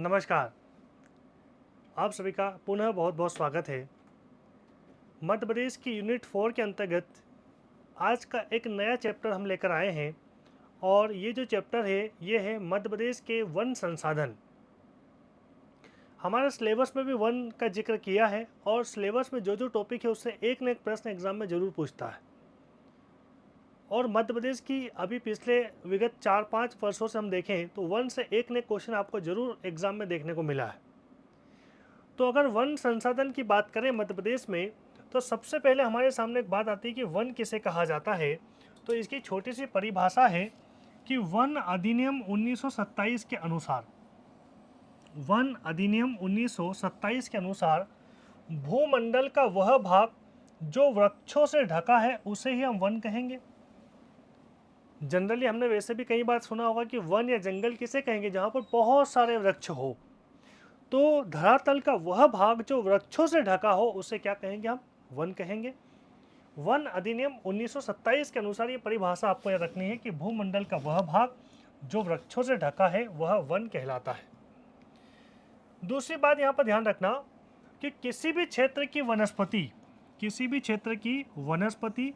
नमस्कार। आप सभी का पुनः बहुत बहुत स्वागत है। मध्य प्रदेश की यूनिट 4 के अंतर्गत आज का एक नया चैप्टर हम लेकर आए हैं और ये जो चैप्टर है ये है मध्य प्रदेश के वन संसाधन। हमारे सिलेबस में भी वन का जिक्र किया है और सिलेबस में जो जो टॉपिक है उससे एक न एक प्रश्न एग्जाम में ज़रूर पूछता है। और मध्य प्रदेश की अभी पिछले विगत 4-5 वर्षों से हम देखें तो वन से एक न एक क्वेश्चन आपको ज़रूर एग्जाम में देखने को मिला है। तो अगर वन संसाधन की बात करें मध्य प्रदेश में तो सबसे पहले हमारे सामने एक बात आती है कि वन किसे कहा जाता है। तो इसकी छोटी सी परिभाषा है कि वन अधिनियम 1927 के अनुसार वन अधिनियम 1927 के अनुसार भूमंडल का वह भाग जो वृक्षों से ढका है उसे ही हम वन कहेंगे। जनरली हमने वैसे भी कई बार सुना होगा कि वन या जंगल किसे कहेंगे जहाँ पर बहुत सारे वृक्ष हो। तो धरातल का वह भाग जो वृक्षों से ढका हो उसे क्या कहेंगे, हम वन कहेंगे। वन अधिनियम 1927 के अनुसार ये परिभाषा आपको याद रखनी है कि भूमंडल का वह भाग जो वृक्षों से ढका है वह वन कहलाता है। दूसरी बात यहाँ पर ध्यान रखना कि किसी भी क्षेत्र की वनस्पति, किसी भी क्षेत्र की वनस्पति,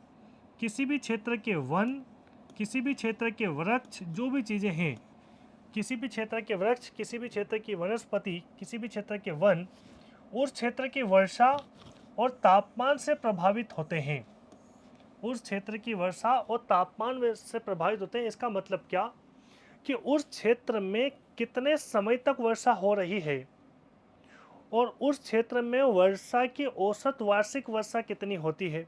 किसी भी क्षेत्र के वन, किसी भी क्षेत्र के वृक्ष, जो भी चीज़ें हैं, किसी भी क्षेत्र के वृक्ष, किसी भी क्षेत्र की वनस्पति, किसी भी क्षेत्र के वन उस क्षेत्र की वर्षा और तापमान से प्रभावित होते हैं। उस क्षेत्र की वर्षा और तापमान से प्रभावित होते हैं। इसका मतलब क्या कि उस क्षेत्र में कितने समय तक वर्षा हो रही है और उस क्षेत्र में वर्षा की औसत वार्षिक वर्षा कितनी होती है।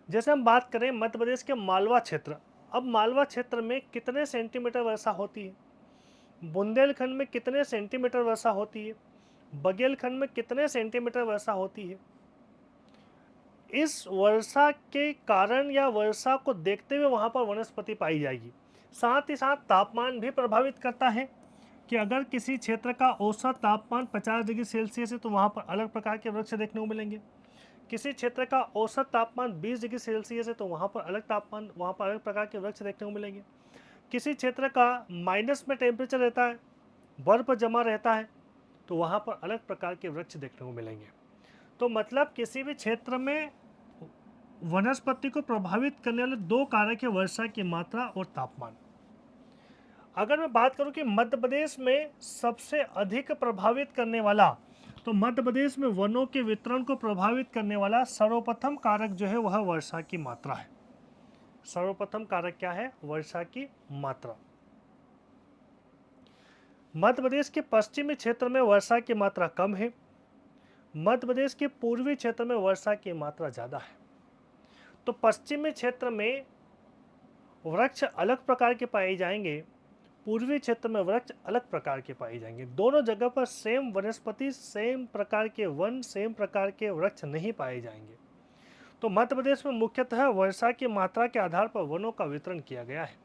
जैसे हम बात करें मध्य प्रदेश के मालवा क्षेत्र, अब मालवा क्षेत्र में कितने सेंटीमीटर वर्षा होती है, बुंदेलखंड में कितने सेंटीमीटर वर्षा होती है, बघेलखंड में कितने सेंटीमीटर वर्षा होती है। इस वर्षा के कारण या वर्षा को देखते हुए वहाँ पर वनस्पति पाई जाएगी। साथ ही साथ तापमान भी प्रभावित करता है कि अगर किसी क्षेत्र का औसत तापमान 50 डिग्री सेल्सियस है तो वहाँ पर अलग प्रकार के वृक्ष देखने को मिलेंगे। किसी क्षेत्र का औसत तापमान 20 डिग्री सेल्सियस है तो वहाँ पर अलग प्रकार के वृक्ष देखने को मिलेंगे। किसी क्षेत्र का माइनस में टेम्परेचर रहता है, बर्फ जमा रहता है, तो वहाँ पर अलग प्रकार के वृक्ष देखने को मिलेंगे। तो मतलब किसी भी क्षेत्र में वनस्पति को प्रभावित करने वाले दो कारक है, वर्षा की मात्रा और तापमान। अगर मैं बात करूं कि मध्य प्रदेश में सबसे अधिक प्रभावित करने वाला, तो मध्य प्रदेश में वनों के वितरण को प्रभावित करने वाला सर्वप्रथम कारक जो है वह वर्षा की मात्रा है। सर्वप्रथम कारक क्या है? वर्षा की मात्रा। मध्य प्रदेश के पश्चिमी क्षेत्र में वर्षा की मात्रा कम है, मध्य प्रदेश के पूर्वी क्षेत्र में वर्षा की मात्रा ज़्यादा है। तो पश्चिमी क्षेत्र में वृक्ष अलग प्रकार के पाए जाएंगे, पूर्वी क्षेत्र में वृक्ष अलग प्रकार के पाए जाएंगे। दोनों जगह पर सेम वनस्पति, सेम प्रकार के वन, सेम प्रकार के वृक्ष नहीं पाए जाएंगे। तो मध्य प्रदेश में मुख्यतः वर्षा की मात्रा के आधार पर वनों का वितरण किया गया है।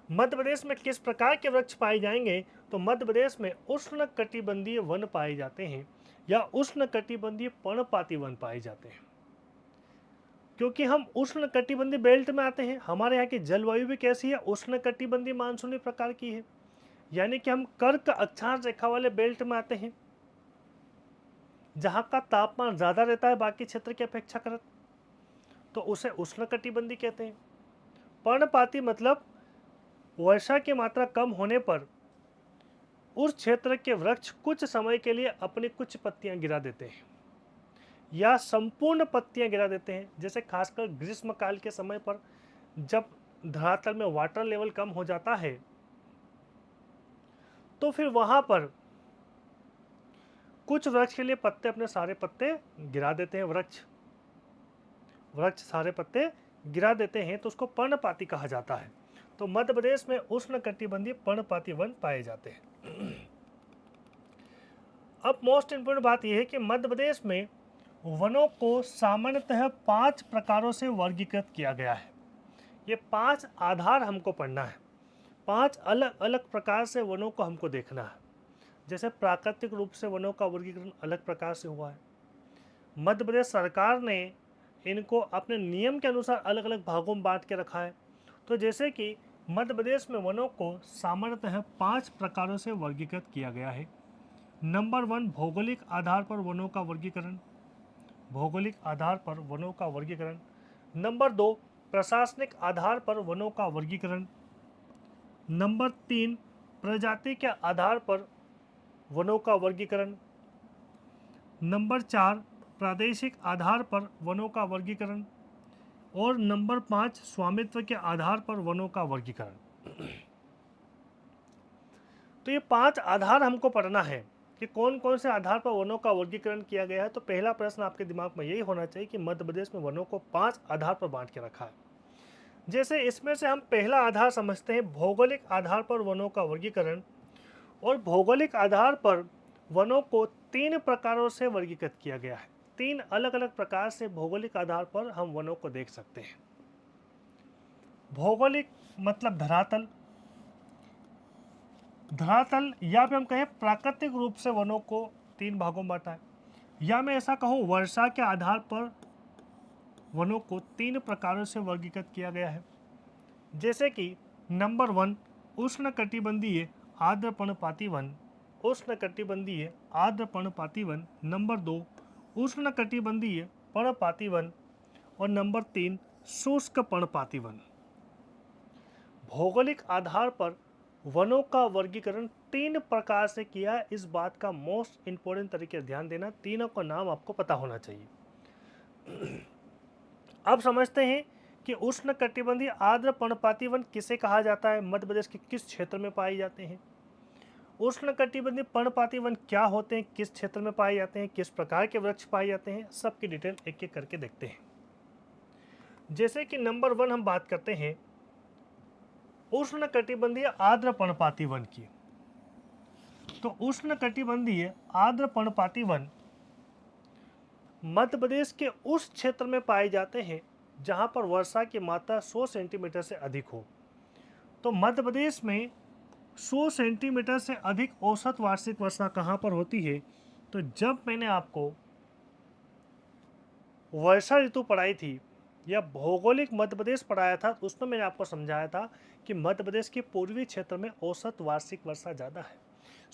मध्य प्रदेश में किस प्रकार के वृक्ष पाए जाएंगे? तो मध्य प्रदेश में उष्ण कटिबंधीय वन पाए जाते हैं या उष्ण कटिबंधीय पर्णपाती वन पाए जाते हैं। क्योंकि हम उष्ण कटिबंधीय बेल्ट में आते हैं, हमारे यहाँ की जलवायु भी कैसी है? उष्ण कटिबंधीय मानसूनी प्रकार की है, यानी कि हम कर्क अक्षांश रेखा वाले बेल्ट में आते हैं जहाँ का तापमान ज़्यादा रहता है बाकी क्षेत्र की अपेक्षाकृत, तो उसे उष्ण कटिबंधीय कहते हैं। पर्णपाती मतलब वर्षा की मात्रा कम होने पर उस क्षेत्र के वृक्ष कुछ समय के लिए अपनी कुछ पत्तियां गिरा देते हैं या संपूर्ण पत्तियां गिरा देते हैं। जैसे खासकर ग्रीष्म काल के समय पर जब धरातल में वाटर लेवल कम हो जाता है तो फिर वहां पर कुछ वृक्ष के लिए पत्ते अपने सारे पत्ते गिरा देते हैं। वृक्ष सारे पत्ते गिरा देते हैं तो उसको पर्णपाती कहा जाता है। तो मध्य प्रदेश में उष्ण कटिबंधीय पर्णपाती वन पाए जाते हैं। अब मोस्ट इंपोर्टेंट बात यह है कि मध्य प्रदेश में वनों को सामान्यतः 5 प्रकारों से वर्गीकृत किया गया है। ये 5 आधार हमको पढ़ना है, 5 अलग अलग प्रकार से वनों को हमको देखना है। जैसे प्राकृतिक रूप से वनों का वर्गीकरण अलग प्रकार से हुआ है, मध्य प्रदेश सरकार ने इनको अपने नियम के अनुसार अलग अलग भागों में बांट के रखा है। तो जैसे कि मध्य प्रदेश में वनों को सामान्यतः 5 प्रकारों से वर्गीकृत किया गया है। नंबर 1, भौगोलिक आधार पर वनों का वर्गीकरण। भौगोलिक आधार पर वनों का वर्गीकरण। नंबर 2, प्रशासनिक आधार पर वनों का वर्गीकरण। नंबर 3, प्रजाति के आधार पर वनों का वर्गीकरण। नंबर 4, प्रादेशिक आधार पर वनों का वर्गीकरण। और नंबर 5, स्वामित्व के आधार पर वनों का वर्गीकरण। तो ये 5 आधार हमको पढ़ना है कि कौन कौन से आधार पर वनों का वर्गीकरण किया गया है। तो पहला प्रश्न आपके दिमाग में यही होना चाहिए कि मध्य प्रदेश में वनों को 5 आधार पर बांट के रखा है। जैसे इसमें से हम पहला आधार समझते हैं भौगोलिक आधार पर वनों का वर्गीकरण। और भौगोलिक आधार पर वनों को 3 प्रकारों से वर्गीकृत किया गया है। 3 अलग अलग प्रकार से भौगोलिक आधार पर हम वनों को देख सकते हैं। भौगोलिक मतलब धरातल, धरातल या फिर हम कहें प्राकृतिक रूप से वनों को 3 भागों में बांटा है। या मैं ऐसा कहूँ वर्षा के आधार पर वनों को 3 प्रकारों से वर्गीकृत किया गया है। जैसे कि नंबर 1, उष्णकटिबंधीय आर्द्र पर्णपाती वन। उष्णकटिबंधीय आर्द्र पर्णपाती वन। नंबर 2, उष्णकटिबंधीय पर्णपाती वन। और नंबर 3, शुष्क पर्णपाती वन। भौगोलिक आधार पर वनों का वर्गीकरण 3 प्रकार से किया है। इस बात का मोस्ट इंपोर्टेंट तरीके से ध्यान देना, तीनों का नाम आपको पता होना चाहिए। अब समझते हैं कि उष्णकटिबंधीय आर्द्र पर्णपाती वन किसे कहा जाता है, मध्य प्रदेश के किस क्षेत्र में पाए जाते हैं। उष्णकटिबंधीय पर्णपाती वन क्या होते हैं, किस क्षेत्र में पाए जाते हैं, किस प्रकार के वृक्ष पाए जाते हैं, सबकी डिटेल एक एक करके देखते हैं। जैसे कि नंबर 1 हम बात करते हैं उष्णकटिबंधीय आर्द्र पर्णपाती वन की। तो उष्णकटिबंधीय आर्द्र पर्णपाती वन मध्य प्रदेश के उस क्षेत्र में पाए जाते हैं जहां पर वर्षा की मात्रा 100 सेंटीमीटर से अधिक हो। तो मध्य प्रदेश में 100 सेंटीमीटर से अधिक औसत वार्षिक वर्षा कहां पर होती है। तो जब मैंने आपको वर्षा ऋतु पढ़ाई थी या भौगोलिक मध्य प्रदेश पढ़ाया था, तो उसमें मैंने आपको समझाया था कि मध्य प्रदेश के पूर्वी क्षेत्र में औसत वार्षिक वर्षा ज़्यादा है।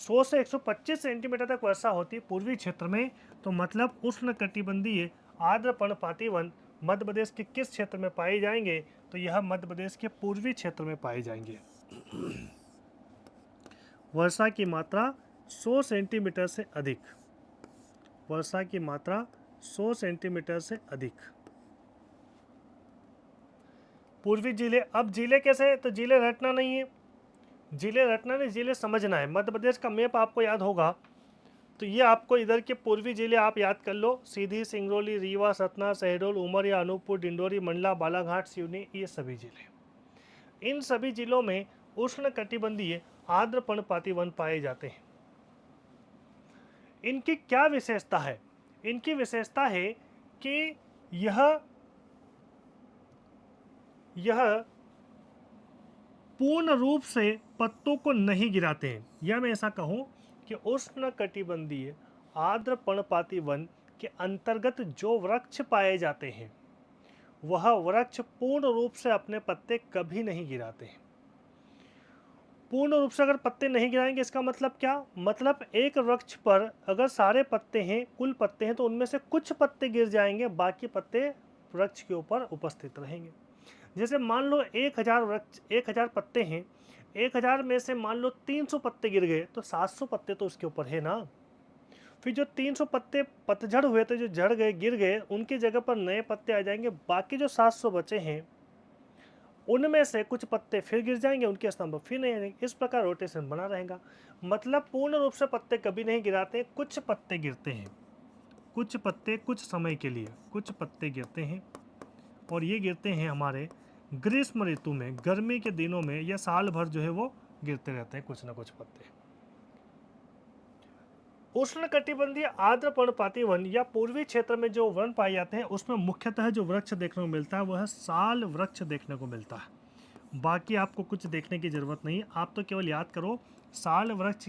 100 से 125 सेंटीमीटर तक वर्षा होती है पूर्वी क्षेत्र में। तो मतलब उष्णकटिबंधीय आर्द्र पर्णपाती वन मध्य प्रदेश के किस क्षेत्र में पाए जाएंगे, तो यह मध्य प्रदेश के पूर्वी क्षेत्र में पाए जाएंगे। वर्षा की मात्रा 100 सेंटीमीटर से अधिक, वर्षा की मात्रा 100 सेंटीमीटर से अधिक। पूर्वी जिले, अब जिले कैसे, तो जिले रटना नहीं है, जिले रटना नहीं, जिले समझना है। मध्य प्रदेश का मैप आपको याद होगा, तो ये आपको इधर के पूर्वी जिले आप याद कर लो, सीधी, सिंगरौली, रीवा, सतना, शहडोल, उमरिया, अनूपपुर, डिंडोरी, मंडला, बालाघाट, सिवनी, ये सभी जिले। इन सभी जिलों में उष्णकटिबंधीय आर्द्र पर्णपाती वन पाए जाते हैं। इनकी क्या विशेषता है, इनकी विशेषता है कि यह पूर्ण रूप से पत्तों को नहीं गिराते हैं। या मैं ऐसा कहूं कि उष्णकटिबंधीय आर्द्र पर्णपाती वन के अंतर्गत जो वृक्ष पाए जाते हैं वह वृक्ष पूर्ण रूप से अपने पत्ते कभी नहीं गिराते हैं। पूर्ण रूप से अगर पत्ते नहीं गिराएंगे इसका मतलब क्या, मतलब एक वृक्ष पर अगर सारे पत्ते हैं, कुल पत्ते हैं, तो उनमें से कुछ पत्ते गिर जाएंगे, बाकी पत्ते वृक्ष के ऊपर उपस्थित रहेंगे। जैसे मान लो 1000 वृक्ष, 1000 पत्ते हैं, 1000 में से मान लो 300 पत्ते गिर गए, तो 700 पत्ते तो उसके ऊपर है ना। फिर जो 300 पत्ते पतझड़ हुए थे, जो झड़ गए, गिर गए, उनकी जगह पर नए पत्ते आ जाएंगे। बाकी जो 700 बचे हैं उनमें से कुछ पत्ते फिर गिर जाएंगे, उनके स्थान पर फिर नहीं आएंगे। इस प्रकार रोटेशन बना रहेगा। मतलब पूर्ण रूप से पत्ते कभी नहीं गिराते, कुछ पत्ते गिरते हैं, कुछ पत्ते कुछ समय के लिए कुछ पत्ते गिरते हैं। और ये गिरते हैं हमारे ग्रीष्म ऋतु में, गर्मी के दिनों में, या साल भर जो है वो गिरते रहते हैं कुछ ना कुछ पत्ते। उष्णकटिबंधीय आर्द्र पर्णपाती वन या पूर्वी क्षेत्र में जो वन पाए जाते हैं उसमें मुख्यतः जो वृक्ष देखने को मिलता है वह साल वृक्ष देखने को मिलता है। बाकी आपको कुछ देखने की जरूरत नहीं, आप तो केवल याद करो साल वृक्ष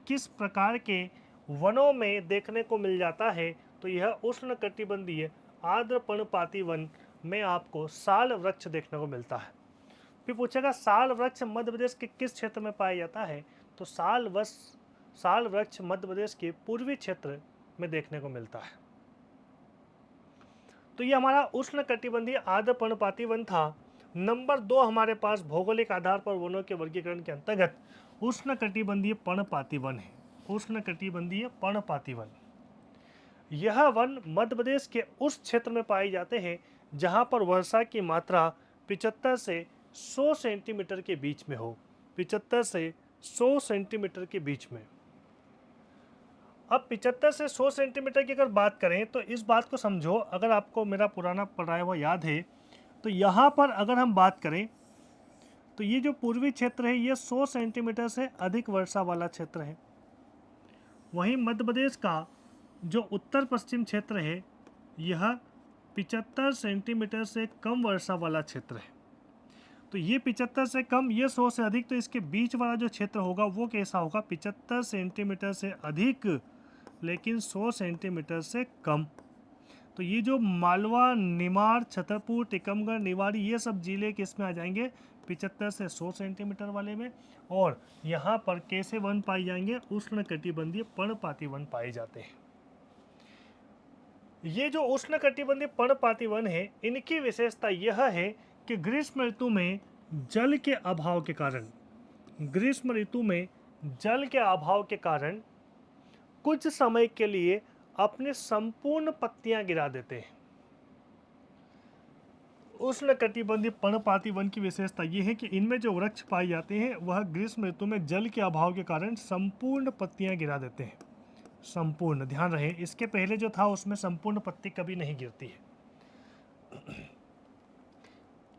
किस प्रकार के वनों में देखने को मिल जाता है। तो यह उष्णकटिबंधीय आर्द्र पर्णपाती वन में आपको साल वृक्ष देखने को मिलता है। फिर पूछेगा साल वृक्ष मध्य प्रदेश के किस क्षेत्र में पाया जाता है, तो साल वृक्ष मध्य प्रदेश के पूर्वी क्षेत्र में देखने को मिलता है। तो ये हमारा उष्ण कटिबंधीय आर्द्र पर्णपाती वन था। नंबर 2 हमारे पास भौगोलिक आधार पर वनों के वर्गीकरण के अंतर्गत उष्ण कटिबंधीय पर्णपाती वन है। उष्ण कटिबंधीय पर्णपाती वन, यह वन मध्य प्रदेश के उस क्षेत्र में पाए जाते हैं जहां पर वर्षा की मात्रा 75 से 100 सेंटीमीटर के बीच में हो। 75 से 100 सेंटीमीटर के बीच में। अब 75 से 100 सेंटीमीटर की अगर बात करें तो इस बात को समझो, अगर आपको मेरा पुराना पढ़ाया हुआ याद है तो यहाँ पर अगर हम बात करें तो ये जो पूर्वी क्षेत्र है ये 100 सेंटीमीटर से अधिक वर्षा वाला क्षेत्र है। वहीं मध्य प्रदेश का जो उत्तर पश्चिम क्षेत्र है यह 75 सेंटीमीटर से कम वर्षा वाला क्षेत्र है। तो ये 75 से कम, ये 100 से अधिक, तो इसके बीच वाला जो क्षेत्र होगा वो कैसा होगा, 75 सेंटीमीटर से अधिक लेकिन 100 सेंटीमीटर से कम। तो ये जो मालवा, निमाड़, छतरपुर, टीकमगढ़, निवाड़ी, ये सब जिले किस में आ जाएंगे, 75 से 100 सेंटीमीटर वाले में। और यहाँ पर कैसे वन पाए जाएंगे, उष्ण कटिबंधीय पर्णपाती वन पाए जाते हैं। ये जो उष्ण कटिबंधीय पर्णपाती वन है, इनकी विशेषता यह है कि ग्रीष्म ऋतु में जल के अभाव के कारण, ग्रीष्म ऋतु में जल के अभाव के कारण कुछ समय के लिए अपने संपूर्ण पत्तियां गिरा देते हैं। उष्ण कटिबंधीय पर्णपाती वन की विशेषता यह है कि इनमें जो वृक्ष पाए जाते हैं वह ग्रीष्म ऋतु में जल के अभाव के कारण संपूर्ण पत्तियां गिरा देते हैं। संपूर्ण, ध्यान रहे, इसके पहले जो था उसमें संपूर्ण पत्ती कभी नहीं गिरती है।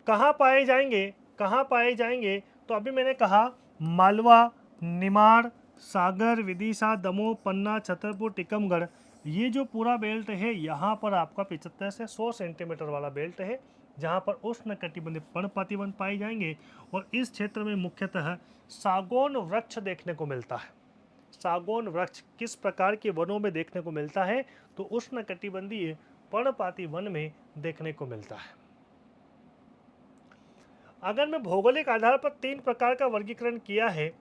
कहाँ पाए जाएंगे, कहाँ पाए जाएंगे, तो अभी मैंने कहा मालवा, निमाड़, सागर, विदिशा, दमोह, पन्ना, छतरपुर, टीकमगढ़, ये जो पूरा बेल्ट है यहाँ पर आपका 75 से 100 सेंटीमीटर वाला बेल्ट है जहाँ पर उष्ण कटिबंधीय पर्णपाती वन पाए जाएंगे। और इस क्षेत्र में मुख्यतः सागौन वृक्ष देखने को मिलता है। सागौन वृक्ष किस प्रकार के वनों में देखने को मिलता है, तो उष्ण कटिबंधीय पर्णपाती वन में देखने को मिलता है। अगर मैं भौगोलिक आधार पर 3 प्रकार का वर्गीकरण किया है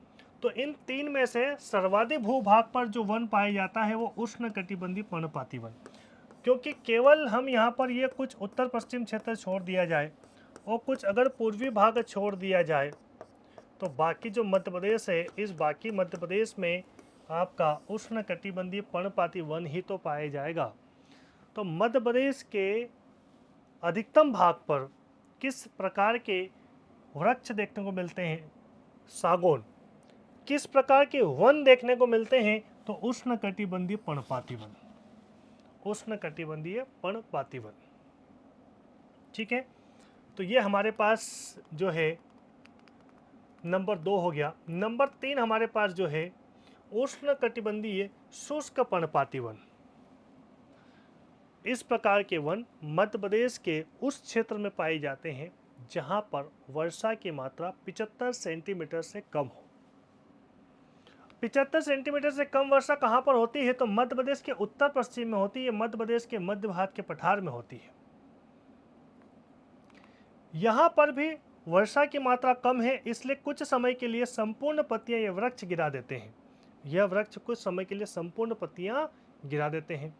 तो इन 3 में से सर्वाधिक भूभाग पर जो वन पाया जाता है वो उष्ण कटिबंधीय पर्णपाती वन। क्योंकि केवल हम यहाँ पर ये कुछ उत्तर पश्चिम क्षेत्र छोड़ दिया जाए और कुछ अगर पूर्वी भाग छोड़ दिया जाए तो बाकी जो मध्य प्रदेश है, इस बाकी मध्य प्रदेश में आपका उष्ण कटिबंधीय पर्णपाती वन ही तो पाया जाएगा। तो मध्य प्रदेश के अधिकतम भाग पर किस प्रकार के वृक्ष देखने को मिलते हैं, सागौन। किस प्रकार के वन देखने को मिलते हैं, तो उष्ण कटिबंधीय पर्णपाती वन, उष्ण कटिबंधीय पर्णपाती वन। ठीक है, तो ये हमारे पास जो है नंबर 2 हो गया। नंबर 3 हमारे पास जो है उष्ण कटिबंधीय शुष्क पर्णपाती वन। इस प्रकार के वन मध्य प्रदेश के उस क्षेत्र में पाए जाते हैं जहां पर वर्षा की मात्रा 75 सेंटीमीटर से कम हो। 75 सेंटीमीटर से कम वर्षा कहां पर होती है, तो मध्य प्रदेश के उत्तर पश्चिम में होती है, मध्य प्रदेश के मध्य भाग के पठार में होती है। यहां पर भी वर्षा की मात्रा कम है, इसलिए कुछ समय के लिए संपूर्ण पत्तियां ये वृक्ष गिरा देते हैं। यह वृक्ष कुछ समय के लिए संपूर्ण पत्तियां गिरा देते हैं।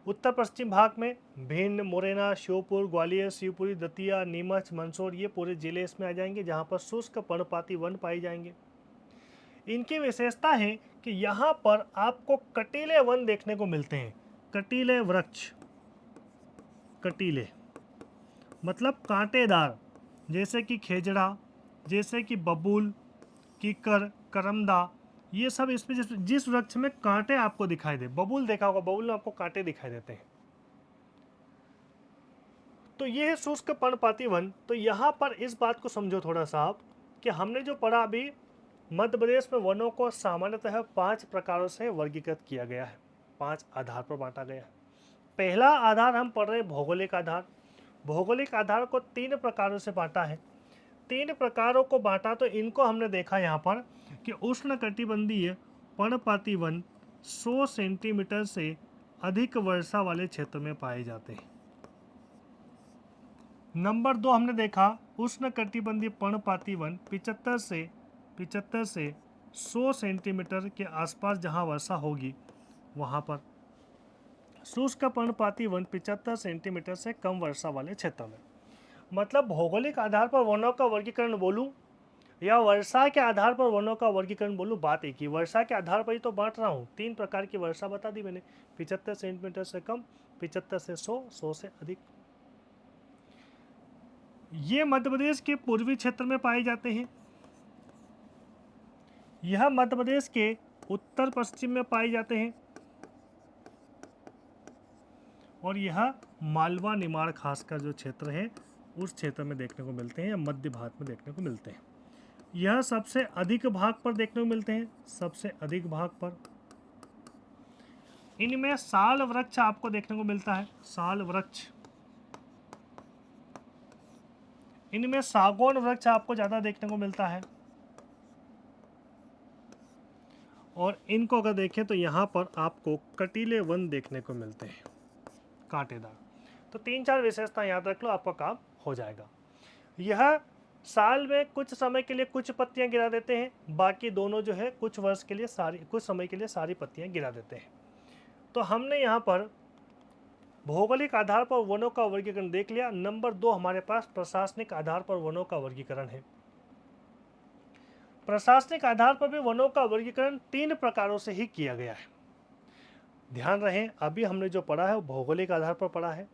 उत्तर पश्चिम भाग में भिंड, मुरैना, श्योपुर, ग्वालियर, शिवपुरी, दतिया, नीमच, मंदसौर, ये पूरे जिले इसमें आ जाएंगे जहां पर शुष्क पर्णपाती वन पाए जाएंगे। इनकी विशेषता है कि यहाँ पर आपको कटीले वन देखने को मिलते हैं। कटीले वृक्ष, कटीले मतलब कांटेदार, जैसे कि खेजड़ा, जैसे कि बबूल, कीकर, करमदा, ये सब इसमें जिस वृक्ष में कांटे आपको दिखाई दे। बबूल देखा होगा, बबूल में आपको कांटे दिखाई देते हैं। तो ये है शुष्क पर्णपाती वन। तो यहाँ पर इस बात को समझो थोड़ा सा आप कि हमने जो पढ़ा अभी, मध्य प्रदेश में वनों को सामान्यतः 5 प्रकारों से वर्गीकृत किया गया है, 5 आधार पर बांटा गया है। पहला आधार हम पढ़ रहे हैं भौगोलिक आधार। भौगोलिक आधार को 3 प्रकारों से बांटा है। 3 प्रकारों को बांटा तो इनको हमने देखा यहाँ पर कि उष्ण कटिबंधीय पर्णपाती वन 100 सेंटीमीटर से अधिक वर्षा वाले क्षेत्र में पाए जाते हैं। नंबर 2 हमने देखा उष्णकटिबंधीय पर्णपाती वन 75 से 100 सेंटीमीटर के आसपास जहां वर्षा होगी वहां पर। शुष्क पर्णपाती वन 75 सेंटीमीटर से कम वर्षा वाले क्षेत्र में। मतलब भौगोलिक आधार पर वनों का वर्गीकरण बोलूं या वर्षा के आधार पर वनों का वर्गीकरण बोलूं, बात एक ही। वर्षा के आधार पर ही तो बांट रहा हूं। 3 प्रकार की वर्षा बता दी मैंने, 75 सेंटीमीटर से कम, 75 से 100 से अधिक। ये मध्य प्रदेश के पूर्वी क्षेत्र में पाए जाते हैं। यह मध्य प्रदेश के उत्तर पश्चिम में पाए जाते हैं और यह मालवा निमाड़ खासकर जो क्षेत्र है उस क्षेत्र में देखने को मिलते हैं या मध्य भाग में देखने को मिलते हैं। यह सबसे अधिक भाग पर देखने को मिलते हैं, सबसे अधिक भाग पर। इनमें साल वृक्ष आपको देखने को मिलता है, साल वृक्ष। इनमें सागौन वृक्ष आपको ज्यादा देखने को मिलता है और इनको अगर देखें तो यहाँ पर आपको कटीले वन देखने को मिलते हैं, कांटेदार। तो 3-4 विशेषता याद रख लो, आपका काम हो जाएगा। यह साल में कुछ समय के लिए कुछ पत्तियां गिरा देते हैं, बाकी दोनों जो है कुछ वर्ष के लिए कुछ समय के लिए सारी पत्तियां गिरा देते हैं। तो हमने यहाँ पर भौगोलिक आधार पर वनों का वर्गीकरण देख लिया। नंबर 2 हमारे पास प्रशासनिक आधार पर वनों का वर्गीकरण है। प्रशासनिक आधार पर भी वनों का वर्गीकरण 3 प्रकारों से ही किया गया है। ध्यान रहे, अभी हमने जो पढ़ा है वो भौगोलिक आधार पर पढ़ा है,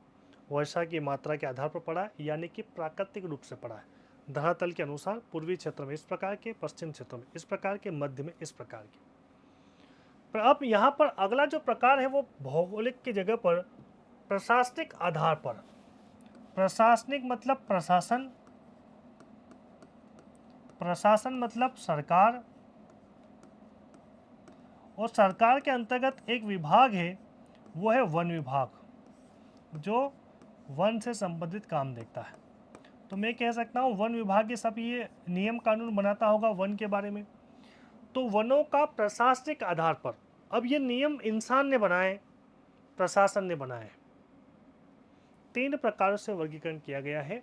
वर्षा की मात्रा के आधार पर पढ़ा है, यानी कि प्राकृतिक रूप से पढ़ा है। धरातल के अनुसार पूर्वी क्षेत्र में इस प्रकार के, पश्चिम क्षेत्र में इस प्रकार के, मध्य में इस प्रकार के। पर अब यहाँ पर अगला जो प्रकार है वो भौगोलिक की जगह पर प्रशासनिक आधार पर। प्रशासनिक मतलब प्रशासन, प्रशासन मतलब सरकार, और सरकार के अंतर्गत एक विभाग है वो है वन विभाग, जो वन से संबंधित काम देखता है। तो मैं कह सकता हूँ वन विभाग ये सब ये नियम कानून बनाता होगा वन के बारे में। तो वनों का प्रशासनिक आधार पर, अब ये नियम इंसान ने बनाए, प्रशासन ने बनाए। 3 प्रकारों से वर्गीकरण किया गया है,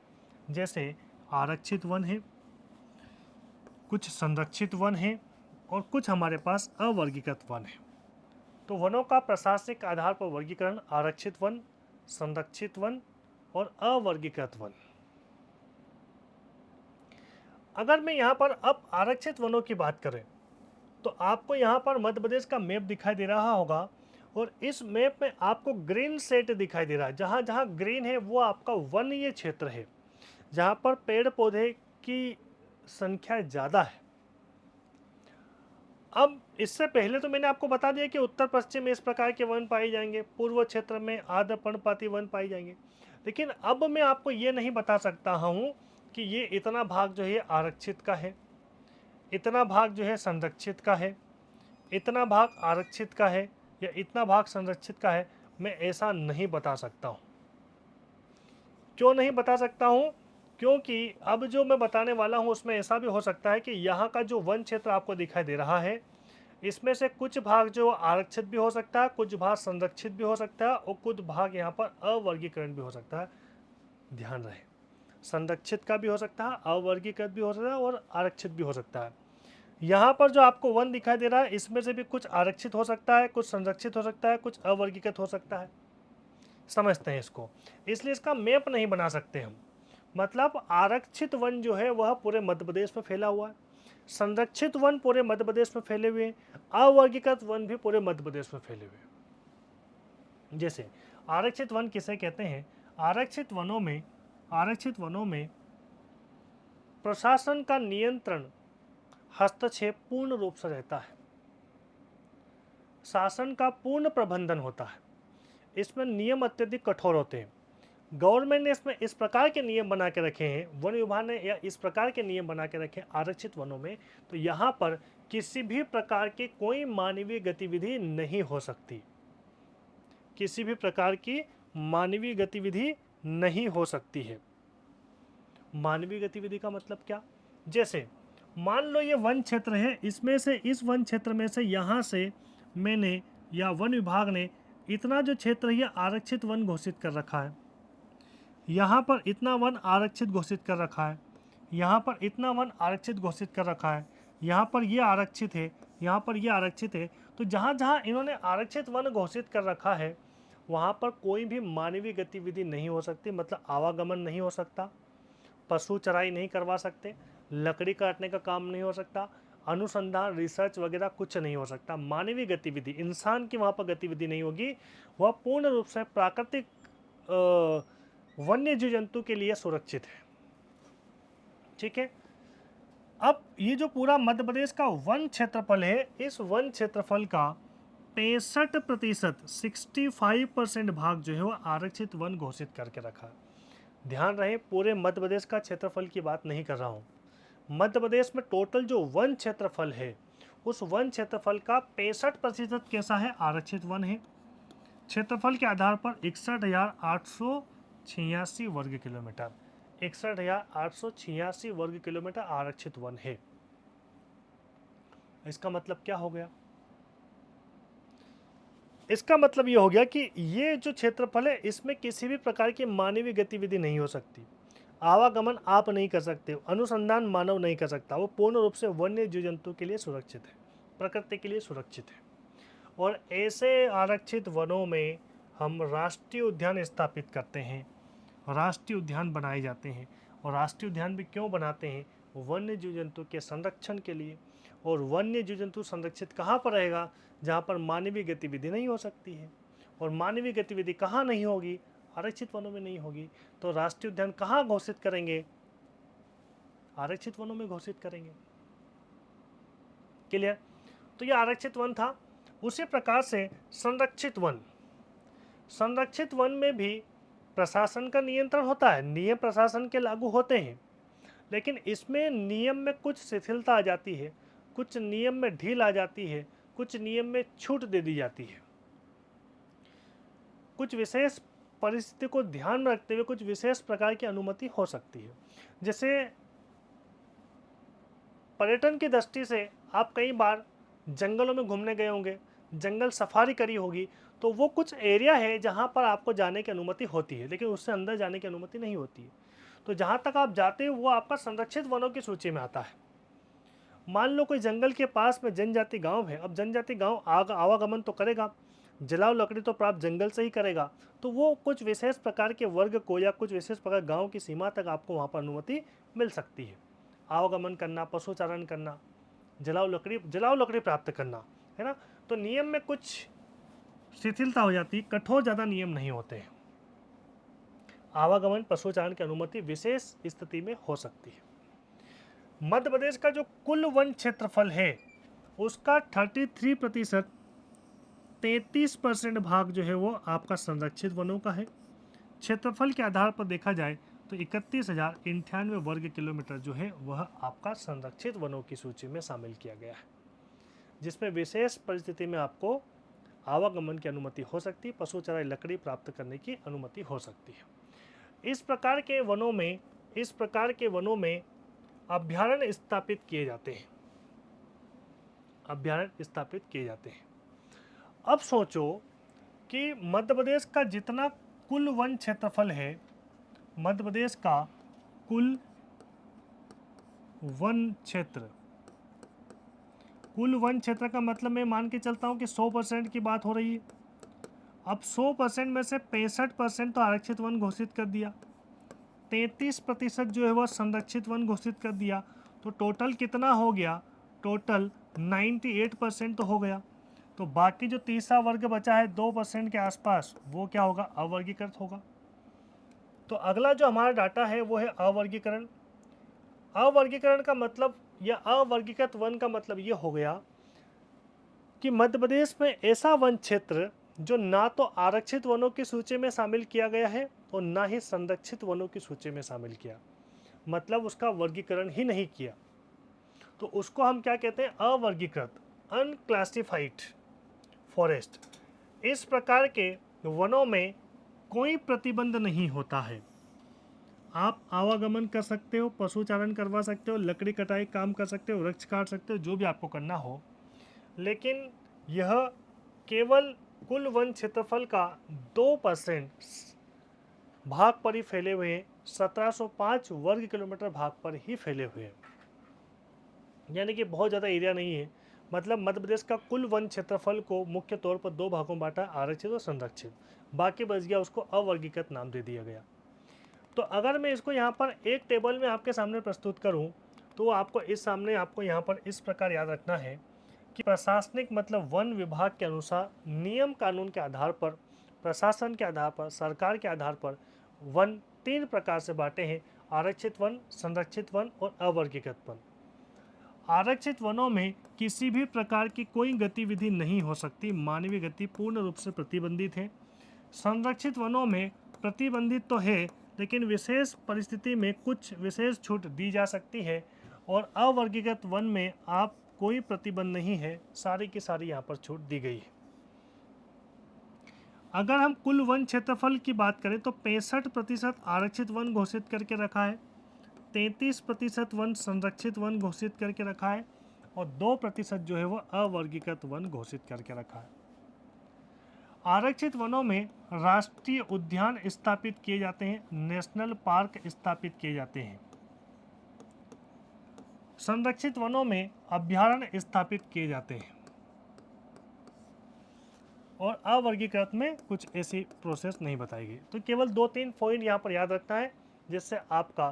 जैसे आरक्षित वन है, कुछ संरक्षित वन है और कुछ हमारे पास अवर्गीकृत वन है। तो वनों का प्रशासनिक आधार पर वर्गीकरण आरक्षित वन, संरक्षित वन और अवर्गीकृत वन। अगर मैं यहाँ पर अब आरक्षित वनों की बात करें तो आपको यहाँ पर मध्य प्रदेश का मैप दिखाई दे रहा होगा और इस मैप में आपको ग्रीन सेट दिखाई दे रहा है। जहाँ जहाँ ग्रीन है वो आपका वन्य क्षेत्र है, जहाँ पर पेड़ पौधे की संख्या ज़्यादा है। अब इससे पहले तो मैंने आपको बता दिया कि उत्तर पश्चिम में इस प्रकार के वन पाए जाएंगे, पूर्व क्षेत्र में आर्द्र पर्णपाती वन पाए जाएंगे। लेकिन अब मैं आपको ये नहीं बता सकता हूँ कि ये इतना भाग जो है आरक्षित का है, इतना भाग जो है संरक्षित का है, इतना भाग आरक्षित का है या इतना भाग संरक्षित का है। मैं ऐसा नहीं बता सकता हूँ। क्यों नहीं बता सकता हूँ? क्योंकि अब जो मैं बताने वाला हूँ उसमें ऐसा भी हो सकता है कि यहाँ का जो वन क्षेत्र आपको दिखाई दे रहा है इसमें से कुछ भाग जो आरक्षित भी हो सकता है, कुछ भाग संरक्षित भी हो सकता है और कुछ भाग यहाँ पर अवर्गीकरण भी हो सकता है। ध्यान रहे, संरक्षित का भी हो सकता है, अवर्गीकृत भी हो सकता है और आरक्षित भी हो सकता है। यहाँ पर जो आपको वन दिखाई दे रहा है इसमें से भी कुछ आरक्षित हो सकता है, कुछ संरक्षित हो सकता है, कुछ अवर्गीकृत हो सकता है। समझते हैं इसको, इसलिए इसका मैप नहीं बना सकते हम। मतलब आरक्षित वन जो है वह पूरे मध्य प्रदेश में फैला हुआ है, संरक्षित वन पूरे मध्य प्रदेश में फैले हुए हैं, अवर्गीकृत वन भी पूरे मध्य प्रदेश में फैले हुए हैं। जैसे आरक्षित वन किसे कहते हैं? आरक्षित वनों में प्रशासन का नियंत्रण, हस्तक्षेप पूर्ण रूप से रहता है, शासन का पूर्ण प्रबंधन होता है। इसमें नियम अत्यधिक कठोर होते हैं। गवर्नमेंट ने इसमें इस प्रकार के नियम बना के रखे हैं, वन विभाग ने या इस प्रकार के नियम बना के रखे हैं आरक्षित वनों में, तो यहाँ पर किसी भी प्रकार की कोई मानवीय गतिविधि नहीं हो सकती, किसी भी प्रकार की मानवीय गतिविधि नहीं हो सकती है। मानवीय गतिविधि का मतलब क्या? जैसे मान लो ये वन क्षेत्र है, इसमें से इस वन क्षेत्र में से यहाँ से मैंने या वन विभाग ने इतना जो क्षेत्र है आरक्षित वन घोषित कर रखा है, यहाँ पर इतना वन आरक्षित घोषित कर रखा है। यहाँ पर इतना वन आरक्षित घोषित कर रखा है, यहाँ पर ये आरक्षित है, यहाँ पर ये आरक्षित है। तो जहाँ जहाँ इन्होंने आरक्षित वन घोषित कर रखा है वहाँ पर कोई भी मानवीय गतिविधि नहीं हो सकती, मतलब आवागमन नहीं हो सकता, पशु चराई नहीं करवा सकते, लकड़ी काटने का काम नहीं हो सकता, अनुसंधान रिसर्च वगैरह कुछ नहीं हो सकता। मानवीय गतिविधि, इंसान की वहाँ पर गतिविधि नहीं होगी, वह पूर्ण रूप से प्राकृतिक वन्य जीव जंतु के लिए सुरक्षित है। ठीक है, अब ये जो पूरा मध्य प्रदेश का वन क्षेत्रफल है, इस वन क्षेत्रफल का 65% 65% भाग जो है वो आरक्षित वन घोषित करके रखा है। ध्यान रहे, पूरे मध्य प्रदेश का क्षेत्रफल की बात नहीं कर रहा हूँ। मध्य प्रदेश में टोटल जो वन क्षेत्रफल है उस वन क्षेत्रफल का 65% कैसा है, आरक्षित वन है। क्षेत्रफल के आधार पर 61,886 वर्ग किलोमीटर, 61,886 वर्ग किलोमीटर आरक्षित वन है। इसका मतलब क्या हो गया? इसका मतलब ये हो गया कि ये जो क्षेत्रफल है इसमें किसी भी प्रकार की मानवीय गतिविधि नहीं हो सकती, आवागमन आप नहीं कर सकते, अनुसंधान मानव नहीं कर सकता, वो पूर्ण रूप से वन्य जीव जंतु के लिए सुरक्षित है, प्रकृति के लिए सुरक्षित है। और ऐसे आरक्षित वनों में हम राष्ट्रीय उद्यान स्थापित करते हैं, राष्ट्रीय उद्यान बनाए जाते हैं। और राष्ट्रीय उद्यान भी क्यों बनाते हैं? वन्य जीव जंतु के संरक्षण के लिए। और वन्य जीव जंतु संरक्षित कहाँ पर रहेगा? जहाँ पर मानवीय गतिविधि नहीं हो सकती है। और मानवीय गतिविधि कहाँ नहीं होगी? आरक्षित वनों में नहीं होगी। तो राष्ट्रीय उद्यान कहाँ घोषित करेंगे? आरक्षित वनों में घोषित करेंगे। क्लियर? तो ये आरक्षित वन था। उसी प्रकार से संरक्षित वन, संरक्षित वन में भी प्रशासन का नियंत्रण होता है, नियम प्रशासन के लागू होते हैं, लेकिन इसमें नियम में कुछ शिथिलता आ जाती है, कुछ नियम में ढील आ जाती है, कुछ नियम में छूट दे दी जाती है। कुछ विशेष परिस्थिति को ध्यान में रखते हुए कुछ विशेष प्रकार की अनुमति हो सकती है। जैसे पर्यटन की दृष्टि से आप कई बार जंगलों में घूमने गए होंगे, जंगल सफारी करी होगी, तो वो कुछ एरिया है जहाँ पर आपको जाने की अनुमति होती है, लेकिन उससे अंदर जाने की अनुमति नहीं होती है। तो जहाँ तक आप जाते हो वो आपका संरक्षित वनों की सूची में आता है। मान लो कोई जंगल के पास में जनजाति गांव है, अब जनजाति गांव आवागमन तो करेगा, जलाओ लकड़ी तो प्राप्त जंगल से ही करेगा, तो वो कुछ विशेष प्रकार के वर्ग को या कुछ विशेष प्रकार गांव की सीमा तक आपको वहाँ पर अनुमति मिल सकती है। आवागमन करना, पशुचारण करना, जलाओ लकड़ी प्राप्त करना, है ना। तो नियम में कुछ शिथिलता हो जाती है, कठोर ज़्यादा नियम नहीं होते हैं। आवागमन पशुचारण की अनुमति विशेष स्थिति में हो सकती है। मध्य प्रदेश का जो कुल वन क्षेत्रफल है उसका 33% 33% भाग जो है वो आपका संरक्षित वनों का है। क्षेत्रफल के आधार पर देखा जाए तो 31,098 वर्ग किलोमीटर जो है वह आपका संरक्षित वनों की सूची में शामिल किया गया है, जिसमें विशेष परिस्थिति में आपको आवागमन की अनुमति हो सकती है, पशु चराई लकड़ी प्राप्त करने की अनुमति हो सकती है। इस प्रकार के वनों में अभ्यारण्य स्थापित किए जाते हैं, अभ्यारण्य स्थापित किए जाते हैं। अब सोचो कि मध्य प्रदेश का जितना कुल वन क्षेत्रफल है, मध्य प्रदेश का कुल वन क्षेत्र का मतलब मैं मान के चलता हूँ कि 100% की बात हो रही है। अब 100% में से 65% तो आरक्षित वन घोषित कर दिया, 33% जो है वह संरक्षित वन घोषित कर दिया, तो टोटल कितना हो गया? टोटल 98% तो हो गया। तो बाकी जो तीसरा वर्ग बचा है 2% के आसपास, वो क्या होगा? अवर्गीकृत होगा। तो अगला जो हमारा डाटा है वो है अवर्गीकरण। अवर्गीकरण का मतलब या अवर्गीकृत वन का मतलब ये हो गया कि मध्य प्रदेश में ऐसा वन क्षेत्र जो ना तो आरक्षित वनों की सूची में शामिल किया गया है और ना ही संरक्षित वनों की सूची में शामिल किया, मतलब उसका वर्गीकरण ही नहीं किया, तो उसको हम क्या कहते हैं? अवर्गीकृत, अनक्लासिफाइड फॉरेस्ट। इस प्रकार के वनों में कोई प्रतिबंध नहीं होता है, आप आवागमन कर सकते हो, पशुचारण करवा सकते हो, लकड़ी कटाई काम कर सकते हो, वृक्ष काट सकते हो, जो भी आपको करना हो, लेकिन यह केवल कुल वन क्षेत्रफल का 2% भाग पर ही फैले हुए हैं, 1705 वर्ग किलोमीटर भाग पर ही फैले हुए हैं, यानी कि बहुत ज़्यादा एरिया नहीं है। मतलब मध्य प्रदेश का कुल वन क्षेत्रफल को मुख्य तौर पर दो भागों में बांटा, आरक्षित और संरक्षित, बाकी बच गया उसको अवर्गीकृत नाम दे दिया गया। तो अगर मैं इसको यहाँ पर एक टेबल में आपके सामने प्रस्तुत करूँ तो आपको यहाँ पर इस प्रकार याद रखना है कि प्रशासनिक मतलब वन विभाग के अनुसार नियम कानून के आधार पर, प्रशासन के आधार पर, सरकार के आधार पर वन तीन प्रकार से बांटे हैं: आरक्षित वन, संरक्षित वन और अवर्गीकृत वन। आरक्षित वनों में किसी भी प्रकार की कोई गतिविधि नहीं हो सकती, मानवीय गति पूर्ण रूप से प्रतिबंधित है। संरक्षित वनों में प्रतिबंधित तो है, लेकिन विशेष परिस्थिति में कुछ विशेष छूट दी जा सकती है। और अवर्गीकृत वन में आप कोई प्रतिबंध नहीं है, सारी की सारी यहाँ पर छूट दी गई है। अगर हम कुल वन क्षेत्रफल की बात करें तो 65% आरक्षित वन घोषित करके रखा है, 33% वन संरक्षित वन घोषित करके रखा है और 2% जो है वो अवर्गीकृत वन घोषित करके रखा है। आरक्षित वनों में राष्ट्रीय उद्यान स्थापित किए जाते हैं, नेशनल पार्क स्थापित किए जाते हैं। संरक्षित वनों में अभयारण्य स्थापित किए जाते हैं और अवर्गीकृत में कुछ ऐसी प्रोसेस नहीं बताई गई। तो केवल 2-3 पॉइंट यहाँ पर याद रखना है, जिससे आपका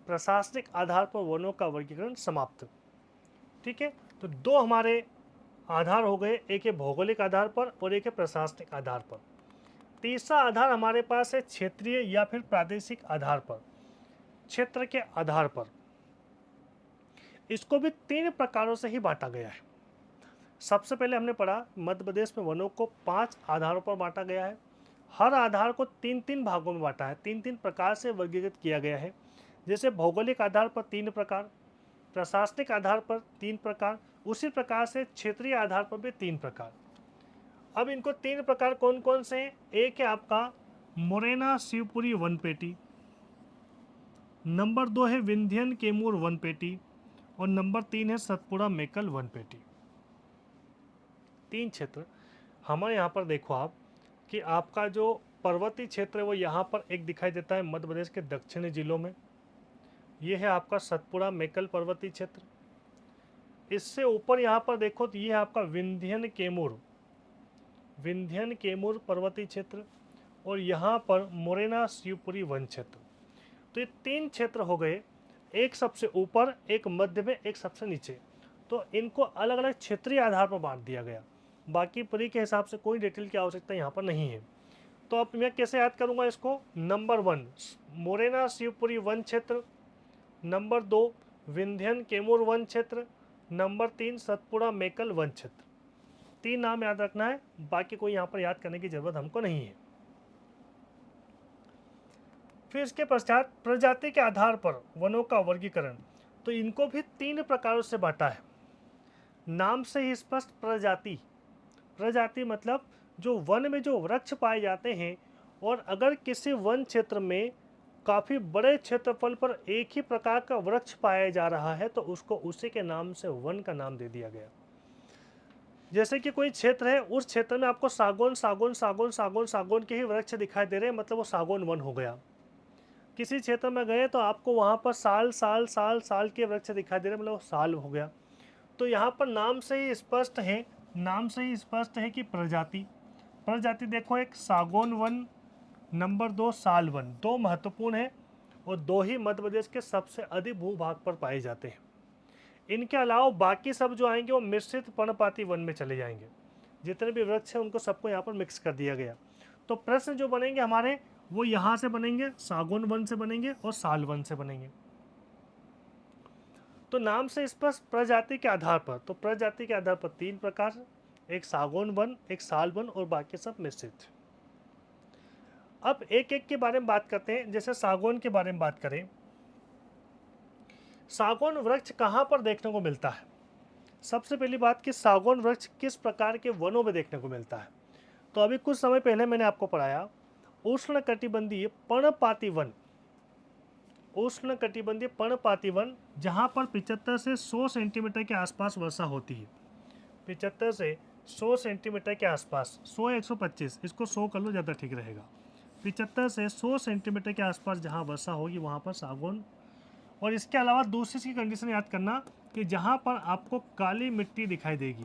प्रशासनिक आधार पर वनों का वर्गीकरण समाप्त। ठीक है, तो दो हमारे आधार हो गए, एक है भौगोलिक आधार पर और एक है प्रशासनिक आधार पर। तीसरा आधार हमारे पास है क्षेत्रीय या फिर प्रादेशिक आधार पर, क्षेत्र के आधार पर। इसको भी 3 प्रकारों से ही बांटा गया है। सबसे पहले हमने पढ़ा मध्य प्रदेश में वनों को 5 आधारों पर बांटा गया है। हर आधार को 3-3 भागों में बांटा है, 3-3 प्रकार से वर्गीकृत किया गया है। जैसे भौगोलिक आधार पर 3 प्रकार, प्रशासनिक आधार पर 3 प्रकार, उसी प्रकार से क्षेत्रीय आधार पर भी 3 प्रकार। अब इनको 3 प्रकार कौन कौन से हैं? एक है आपका मुरैना शिवपुरी वनपेटी, नंबर 2 है विंध्यन कैमूर वनपेटी और नंबर 3 है सतपुड़ा मेकल वनपेटी। 3 क्षेत्र हमारे यहाँ पर देखो आप कि आपका जो पर्वतीय क्षेत्र है वो यहाँ पर एक दिखाई देता है मध्य प्रदेश के दक्षिणी जिलों में। ये है आपका सतपुड़ा मेकल पर्वतीय क्षेत्र। इससे ऊपर यहाँ पर देखो तो ये है आपका विंध्यन कैमूर पर्वतीय क्षेत्र और यहाँ पर मुरैना शिवपुरी वन क्षेत्र। तो ये 3 क्षेत्र हो गए, एक सबसे ऊपर, एक मध्य में, एक सबसे नीचे। तो इनको अलग अलग क्षेत्रीय आधार पर बांट दिया गया। बाकी परी के हिसाब से कोई डिटेल की आवश्यकता यहाँ पर नहीं है। तो अब मैं कैसे याद करूँगा इसको? नंबर 1 मुरैना शिवपुरी वन क्षेत्र, नंबर 2 विंध्यन कैमूर वन क्षेत्र, नंबर 3 सतपुड़ा मेकल वन क्षेत्र। 3 नाम याद रखना है, बाकी कोई यहाँ पर याद करने की जरूरत हमको नहीं है। फिर इसके पश्चात प्रजाति के आधार पर वनों का वर्गीकरण, तो इनको भी 3 प्रकारों से बांटा है। नाम से ही स्पष्ट प्रजाति मतलब जो वन में जो वृक्ष पाए जाते हैं, और अगर किसी वन क्षेत्र में काफ़ी बड़े क्षेत्रफल पर एक ही प्रकार का वृक्ष पाया जा रहा है तो उसको उसी के नाम से वन का नाम दे दिया गया। जैसे कि कोई क्षेत्र है, उस क्षेत्र में आपको सागौन के ही वृक्ष दिखाई दे रहे हैं, मतलब वो सागौन वन हो गया। किसी क्षेत्र में गए तो आपको वहाँ पर साल के वृक्ष दिखाई दे रहे हैं, मतलब वो साल हो गया। तो यहाँ पर नाम से ही स्पष्ट है कि प्रजाति देखो, एक सागौन वन, नंबर 2 साल वन, 2 महत्वपूर्ण है और 2 ही मध्य प्रदेश के सबसे अधिक भूभाग पर पाए जाते हैं। इनके अलावा बाकी सब जो आएंगे वो मिश्रित पर्णपाती वन में चले जाएंगे। जितने भी वृक्ष हैं उनको सबको यहाँ पर मिक्स कर दिया गया। तो प्रश्न जो बनेंगे हमारे वो यहाँ से बनेंगे, सागौन वन से बनेंगे और साल वन से बनेंगे। तो नाम से स्पष्ट प्रजाति के आधार पर, तो प्रजाति के आधार पर 3 प्रकार, एक सागौन वन, एक साल वन और बाकी सब मिश्रित। अब एक एक के बारे में बात करते हैं। जैसे सागौन के बारे में बात करें, सागौन वृक्ष कहाँ पर देखने को मिलता है? सबसे पहली बात कि सागौन वृक्ष किस प्रकार के वनों में देखने को मिलता है। तो अभी कुछ समय पहले मैंने आपको पढ़ाया उष्णकटिबंधीय पर्णपाती वन, जहाँ पर 75 से 100 सेंटीमीटर के आसपास वर्षा होती है। 75 से 100 सेंटीमीटर के आसपास, 100 125, इसको 100 कर लो ज़्यादा ठीक रहेगा। 75 से 100 सेंटीमीटर के आसपास जहाँ वर्षा होगी वहाँ पर सागौन। और इसके अलावा दूसरी चीज़ की कंडीशन याद करना कि जहाँ पर आपको काली मिट्टी दिखाई देगी,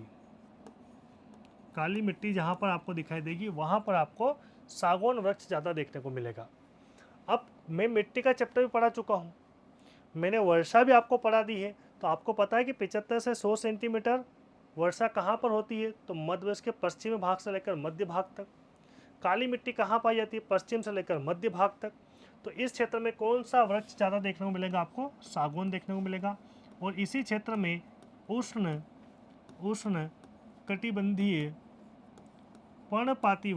काली मिट्टी जहाँ पर आपको दिखाई देगी वहाँ पर आपको सागौन वृक्ष ज़्यादा देखने को मिलेगा। अब मैं मिट्टी का चैप्टर भी पढ़ा चुका हूँ, मैंने वर्षा भी आपको पढ़ा दी है, तो आपको पता है कि 75 से 100 सेंटीमीटर वर्षा कहाँ पर होती है, तो मध्य प्रदेश के पश्चिमी भाग से लेकर मध्य भाग तक। काली मिट्टी कहाँ पाई जाती है, पश्चिम से लेकर मध्य भाग तक। तो इस क्षेत्र में कौन सा वृक्ष ज़्यादा देखने को मिलेगा, आपको सागौन देखने को मिलेगा। और इसी क्षेत्र में उष्ण कटिबंधीय पर्णपाती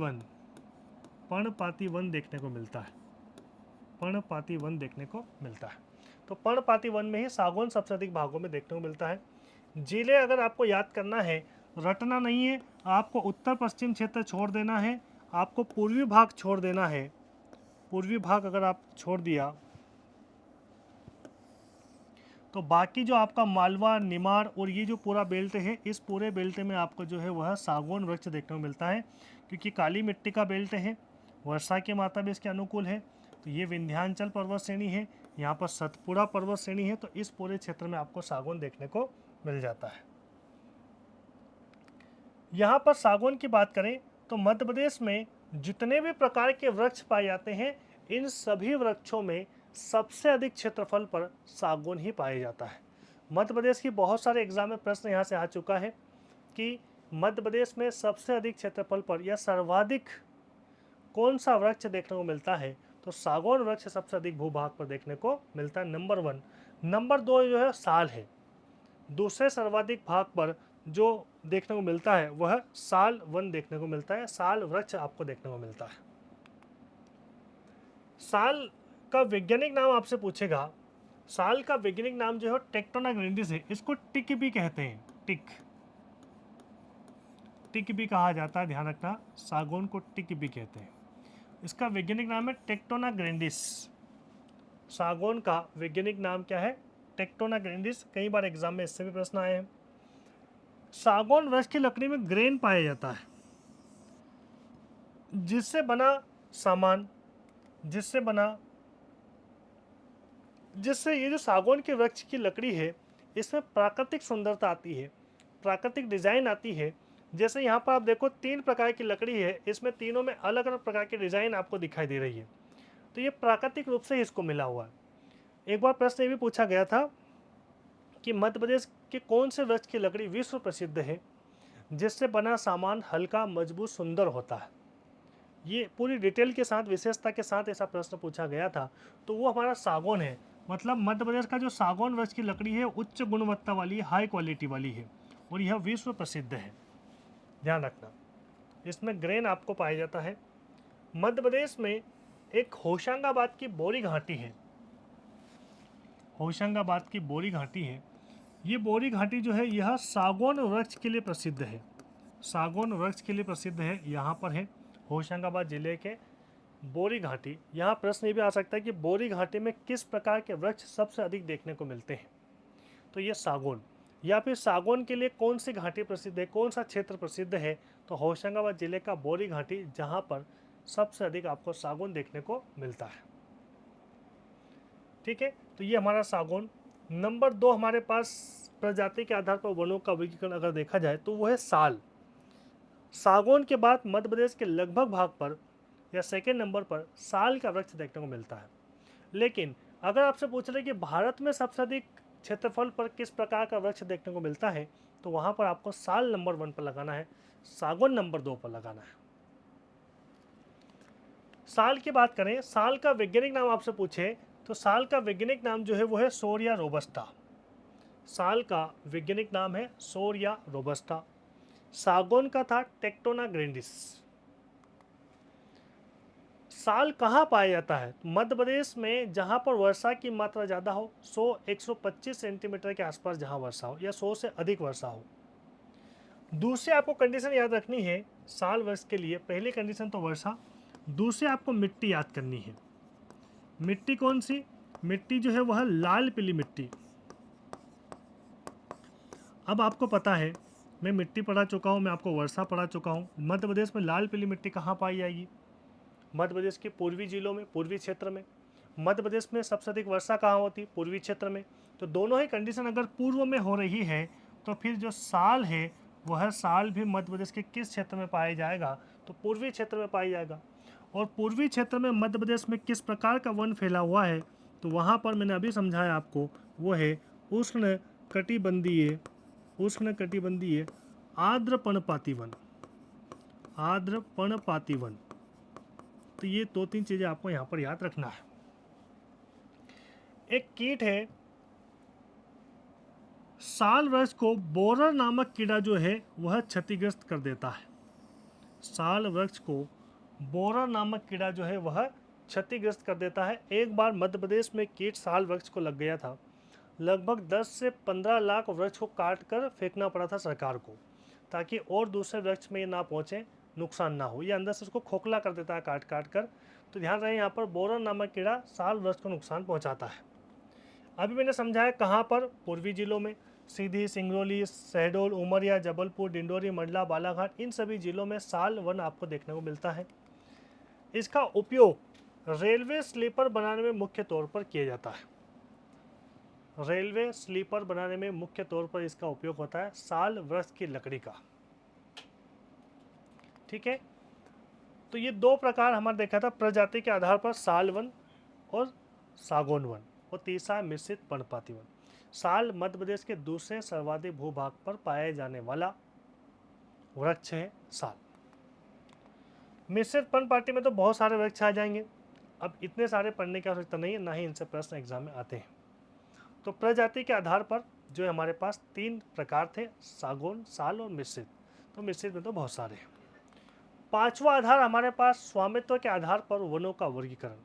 वन देखने को मिलता है, पर्णपाती वन देखने को मिलता है। तो पर्णपाती वन में ही सागौन सबसे अधिक भागों में देखने को मिलता है। जिले अगर आपको याद करना है, रटना नहीं है, आपको उत्तर पश्चिम क्षेत्र छोड़ देना है, आपको पूर्वी भाग छोड़ देना है। पूर्वी भाग अगर आप छोड़ दिया तो बाकी जो आपका मालवा, निमाड़ और ये जो पूरा बेल्ट है, इस पूरे बेल्ट में आपको जो है वह सागौन वृक्ष देखने को मिलता है, क्योंकि काली मिट्टी का बेल्ट है, वर्षा की मात्रा भी इसके अनुकूल है। तो ये विंध्याचल पर्वत श्रेणी है, यहाँ पर सतपुड़ा पर्वत श्रेणी है, तो इस पूरे क्षेत्र में आपको सागौन देखने को मिल जाता है। यहाँ पर सागौन की बात करें तो मध्य प्रदेश में जितने भी प्रकार के वृक्ष पाए जाते हैं, इन सभी वृक्षों में सबसे अधिक क्षेत्रफल पर सागौन ही पाया जाता है। मध्य प्रदेश की बहुत सारे एग्जाम में प्रश्न यहाँ से आ चुका है कि मध्य प्रदेश में सबसे अधिक क्षेत्रफल पर या सर्वाधिक कौन सा वृक्ष देखने को मिलता है, तो सागौन वृक्ष सबसे अधिक भूभाग पर देखने को मिलता है, नंबर 1। नंबर 2 जो है साल है, दूसरे सर्वाधिक भाग पर जो देखने को मिलता है वह साल वन देखने को मिलता है, साल वृक्ष आपको देखने को मिलता है। साल का वैज्ञानिक नाम आपसे पूछेगा, साल का वैज्ञानिक नाम जो है टेक्टोना ग्रैंडिस है, इसको टिक भी कहते हैं, टिक भी कहा जाता है, ध्यान रखना, सागौन को टिक भी कहते हैं। इसका वैज्ञानिक नाम है टेक्टोना ग्रैंडिस। सागौन का वैज्ञानिक नाम क्या है, टेक्टोना ग्रैंडिस। कई बार एग्जाम में इससे भी प्रश्न आए हैं। सागौन वृक्ष की लकड़ी में ग्रेन पाया जाता है, जिससे बना सामान, जिससे ये जो सागौन के वृक्ष की लकड़ी है, इसमें प्राकृतिक सुंदरता आती है, प्राकृतिक डिजाइन आती है। जैसे यहाँ पर आप देखो 3 प्रकार की लकड़ी है, इसमें तीनों में अलग अलग प्रकार की डिजाइन आपको दिखाई दे रही है, तो ये प्राकृतिक रूप से इसको मिला हुआ है। एक बार प्रश्न ये भी पूछा गया था कि मध्य प्रदेश के कौन से वृक्ष की लकड़ी विश्व प्रसिद्ध है, जिससे बना सामान हल्का, मजबूत, सुंदर होता है। ये पूरी डिटेल के साथ, विशेषता के साथ ऐसा प्रश्न पूछा गया था, तो वो हमारा सागौन है। मतलब मध्य प्रदेश का जो सागौन वृक्ष की लकड़ी है उच्च गुणवत्ता वाली, हाई क्वालिटी वाली है, और यह विश्व प्रसिद्ध है, ध्यान रखना। इसमें ग्रेन आपको पाया जाता है। मध्य प्रदेश में एक होशंगाबाद की बोरी घाटी है, होशंगाबाद की बोरी घाटी है। ये बोरी घाटी जो है यह सागौन वृक्ष के लिए प्रसिद्ध है, सागौन वृक्ष के लिए प्रसिद्ध है। यहाँ पर है होशंगाबाद जिले के बोरी घाटी। यहाँ प्रश्न ये भी आ सकता है कि बोरी घाटी में किस प्रकार के वृक्ष सबसे अधिक देखने को मिलते हैं, तो ये सागौन। या फिर सागौन के लिए कौन सी घाटी प्रसिद्ध है, कौन सा क्षेत्र प्रसिद्ध है, तो होशंगाबाद जिले का बोरी घाटी, जहाँ पर सबसे अधिक आपको सागौन देखने को मिलता है। ठीक है, तो ये हमारा सागौन। नंबर 2 हमारे पास प्रजाति के आधार पर वनों का वर्गीकरण अगर देखा जाए तो वो है साल। सागौन के बाद मध्य प्रदेश के लगभग भाग पर या सेकेंड नंबर पर साल का वृक्ष देखने को मिलता है। लेकिन अगर आपसे पूछ रहे कि भारत में सबसे अधिक क्षेत्रफल पर किस प्रकार का वृक्ष देखने को मिलता है, तो वहां पर आपको साल नंबर 1 पर लगाना है, सागौन नंबर 2 पर लगाना है। साल की बात करें, साल का वैज्ञानिक नाम आपसे पूछे तो साल का वैज्ञानिक नाम जो है वो है सोरिया रोबस्टा। साल का वैज्ञानिक नाम है सोरिया रोबस्टा। सागौन का था टेक्टोना ग्रैंडिस। साल कहाँ पाया जाता है, मध्य प्रदेश में जहाँ पर वर्षा की मात्रा ज़्यादा हो, 100-125 सेंटीमीटर के आसपास जहाँ वर्षा हो, या 100 से अधिक वर्षा हो। दूसरी आपको कंडीशन याद रखनी है साल वर्ष के लिए, पहली कंडीशन तो वर्षा, दूसरी आपको मिट्टी याद करनी है। मिट्टी कौन सी, मिट्टी जो है वह लाल पीली मिट्टी। अब आपको पता है, मैं मिट्टी पढ़ा चुका हूँ, मैं आपको वर्षा पढ़ा चुका हूँ। मध्य प्रदेश में लाल पीली मिट्टी कहाँ पाई जाएगी, मध्य प्रदेश के पूर्वी जिलों में, पूर्वी क्षेत्र में। मध्य प्रदेश में सबसे अधिक वर्षा कहाँ होती है? पूर्वी क्षेत्र में। तो दोनों ही कंडीशन अगर पूर्व में हो रही है तो फिर जो साल है वह साल भी मध्य प्रदेश के किस क्षेत्र में पाया जाएगा? तो पूर्वी क्षेत्र में पाया जाएगा। और पूर्वी क्षेत्र में मध्य प्रदेश में किस प्रकार का वन फैला हुआ है? तो वहाँ पर मैंने अभी समझाया आपको, वो है उष्णकटिबंधीय आर्द्र पर्णपाती वन। आर्द्र पर्णपाती वन। तो ये 2-3 चीजें आपको यहाँ पर याद रखना है। एक कीट है साल वृक्ष को बोरर नामक कीड़ा जो है वह क्षतिग्रस्त कर देता है। साल वृक्ष को बोरर नामक कीड़ा जो है वह क्षतिग्रस्त कर देता है। एक बार मध्य प्रदेश में कीट साल वृक्ष को लग गया था। लगभग 10 से 15 लाख वृक्ष को काट कर फेंकना पड़ा था सरकार को, ताकि और दूसरे वृक्ष में ये ना पहुँचे, नुकसान ना हो। ये अंदर से उसको खोखला कर देता है काट काट कर। तो ध्यान रहे, यहाँ पर बोरर नामक कीड़ा साल वृक्ष को नुकसान पहुँचाता है। अभी मैंने समझाया कहाँ पर? पूर्वी जिलों में। सीधी, सिंगरौली, शहडोल, उमरिया, जबलपुर, डिंडोरी, मंडला, बालाघाट, इन सभी जिलों में साल वन आपको देखने को मिलता है। इसका उपयोग रेलवे स्लीपर बनाने में मुख्य तौर पर किया जाता है। रेलवे स्लीपर बनाने में मुख्य तौर पर इसका उपयोग होता है साल वृक्ष की लकड़ी का। ठीक है, तो ये 2 प्रकार हमारे देखा था, प्रजाति के आधार पर साल वन और सागौन वन, और तीसरा है मिश्रित पर्णपाती वन। साल मध्य प्रदेश के दूसरे सर्वाधिक भूभाग पर पाया जाने वाला वृक्ष है साल। मिश्रित पर्णपाती में तो बहुत सारे वृक्ष आ जाएंगे, अब इतने सारे पढ़ने की आवश्यकता नहीं है, ना ही इनसे प्रश्न एग्जाम में आते हैं। तो प्रजाति के आधार पर जो हमारे पास 3 प्रकार थे, सागौन, साल और मिश्रित। तो मिश्रित में तो बहुत सारे हैं। 5वां आधार हमारे पास स्वामित्व के आधार पर वनों का वर्गीकरण।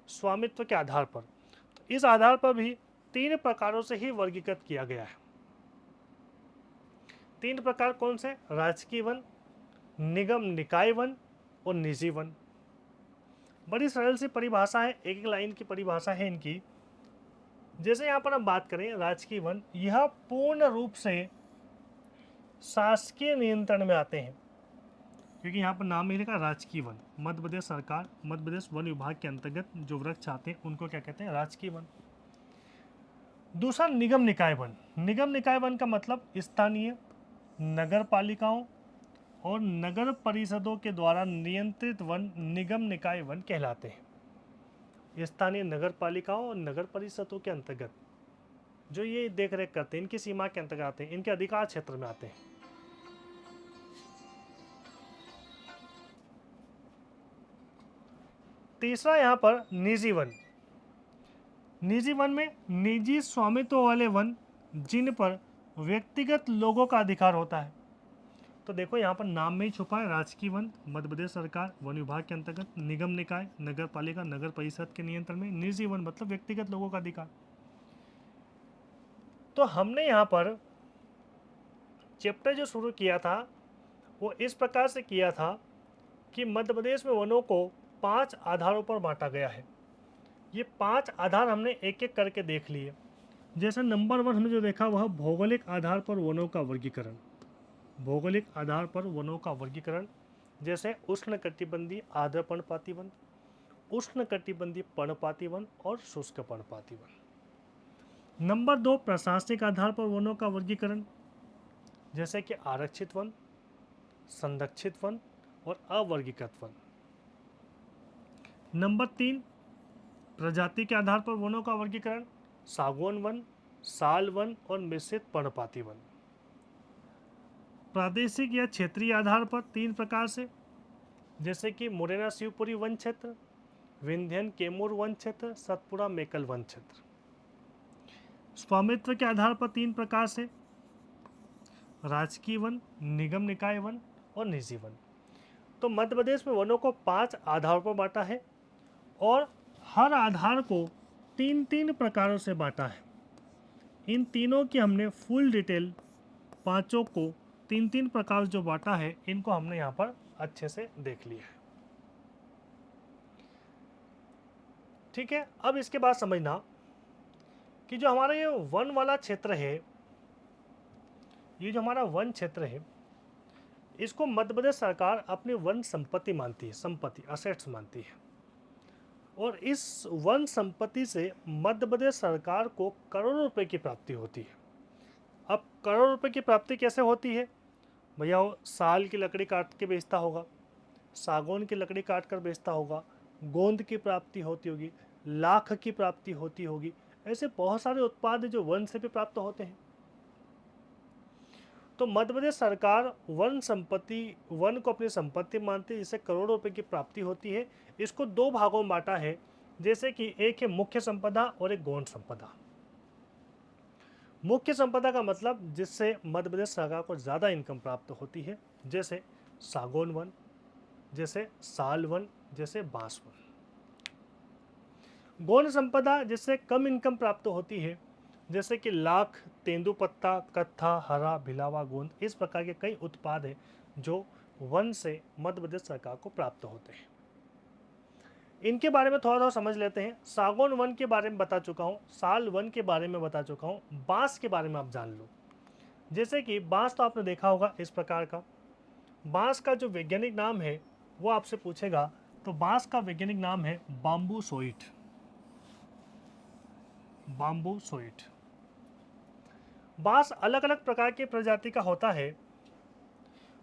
स्वामित्व के आधार पर, तो इस आधार पर भी 3 प्रकारों से ही वर्गीकृत किया गया है। 3 प्रकार कौन से? राजकीय वन, निगम निकाय वन और निजी वन। बड़ी सरल सी परिभाषा है, एक एक लाइन की परिभाषा है इनकी। जैसे यहाँ पर हम बात करें राजकीय वन, यह पूर्ण रूप से शासकीय नियंत्रण में आते हैं, क्योंकि यहाँ पर नाम ही लिखा राजकीय वन। मध्य प्रदेश सरकार, मध्य प्रदेश वन विभाग के अंतर्गत जो वृक्ष आते हैं उनको क्या कहते हैं? राजकीय वन। दूसरा निगम निकाय वन। निगम निकाय वन का मतलब स्थानीय नगर पालिकाओं और नगर परिषदों के द्वारा नियंत्रित वन निगम निकाय वन कहलाते हैं। स्थानीय नगर पालिकाओं और नगर परिषदों के अंतर्गत जो ये देख रेख करते हैं, इनकी सीमा के अंतर्गत आते हैं, इनके अधिकार क्षेत्र में आते हैं। तीसरा यहाँ पर निजी वन। निजी वन में निजी स्वामित्व वाले वन जिन पर व्यक्तिगत लोगों का अधिकार होता है। तो देखो यहाँ पर नाम में ही छुपा है, राजकीय वन मध्य प्रदेश सरकार वन विभाग के अंतर्गत, निगम निकाय नगर पालिका नगर परिषद के नियंत्रण में, निजी वन मतलब व्यक्तिगत लोगों का अधिकार। तो हमने यहाँ पर चैप्टर जो शुरू किया था वो इस प्रकार से किया था कि मध्य प्रदेश में वनों को 5 आधारों पर बांटा गया है। ये 5 आधार हमने एक एक करके देख लिए। जैसे नंबर 1 हमने जो देखा वह भौगोलिक आधार पर वनों का वर्गीकरण। भौगोलिक आधार पर वनों का वर्गीकरण, जैसे उष्णकटिबंधीय आर्द्र पर्णपाती वन, उष्णकटिबंधीय पर्णपाती वन और शुष्क पर्णपाती वन। नंबर 2 प्रशासनिक आधार पर वनों का वर्गीकरण, जैसे कि आरक्षित वन, संरक्षित वन और अवर्गीकृत वन। नंबर 3 प्रजाति के आधार पर वनों का वर्गीकरण, सागौन वन, साल वन और मिश्रित पर्णपाती वन। प्रादेशिक या क्षेत्रीय आधार पर 3 प्रकार से, जैसे कि मुरैना शिवपुरी वन क्षेत्र, विंध्यन कैमूर वन क्षेत्र, सतपुड़ा मेकल वन क्षेत्र। स्वामित्व के आधार पर 3 प्रकार से, राजकीय वन, निगम निकाय वन और निजी वन। तो मध्य प्रदेश में वनों को 5 आधारों पर बांटा है और हर आधार को 3-3 प्रकारों से बांटा है। इन तीनों की हमने फुल डिटेल, पांचों को 3-3 प्रकार जो बांटा है इनको हमने यहाँ पर अच्छे से देख लिया है। ठीक है, अब इसके बाद समझना कि जो हमारा ये वन वाला क्षेत्र है, ये जो हमारा वन क्षेत्र है, इसको मध्य प्रदेश सरकार अपनी वन संपत्ति मानती है, संपत्ति असेट्स मानती है। और इस वन संपत्ति से मध्य प्रदेश सरकार को करोड़ों रुपए की प्राप्ति होती है। अब करोड़ों रुपए की प्राप्ति कैसे होती है भैया? वो साल की लकड़ी काट के बेचता होगा, सागौन की लकड़ी काट कर बेचता होगा, गोंद की प्राप्ति होती होगी, लाख की प्राप्ति होती होगी। ऐसे बहुत सारे उत्पाद हैं जो वन से भी प्राप्त होते हैं। तो मध्य प्रदेश सरकार वन को अपनी संपत्ति मानती है, जिससे करोड़ों रुपए की प्राप्ति होती है। इसको दो भागों में बांटा है, जैसे कि एक है मुख्य संपदा और एक गौण संपदा। मुख्य संपदा का मतलब जिससे मध्य प्रदेश सरकार को ज़्यादा इनकम प्राप्त होती है, जैसे सागौन वन, जैसे साल वन, जैसे बांस वन। गौण संपदा जिससे कम इनकम प्राप्त होती है, जैसे कि लाख, तेंदुपत्ता, कत्था, हरा, भिलावा, गोंद। इस प्रकार के कई उत्पाद हैं जो वन से मध्य प्रदेश सरकार को प्राप्त होते हैं। इनके बारे में थोड़ा समझ लेते हैं। सागौन वन के बारे में बता चुका हूँ, साल वन के बारे में बता चुका हूँ, बांस के बारे में आप जान लो। जैसे कि बांस तो आपने देखा होगा इस प्रकार का। बांस का जो वैज्ञानिक नाम है वो आपसे पूछेगा, तो बांस का वैज्ञानिक नाम है बाम्बूसोइट। बाम्बूसोइट। बांस अलग अलग प्रकार की प्रजाति का होता है।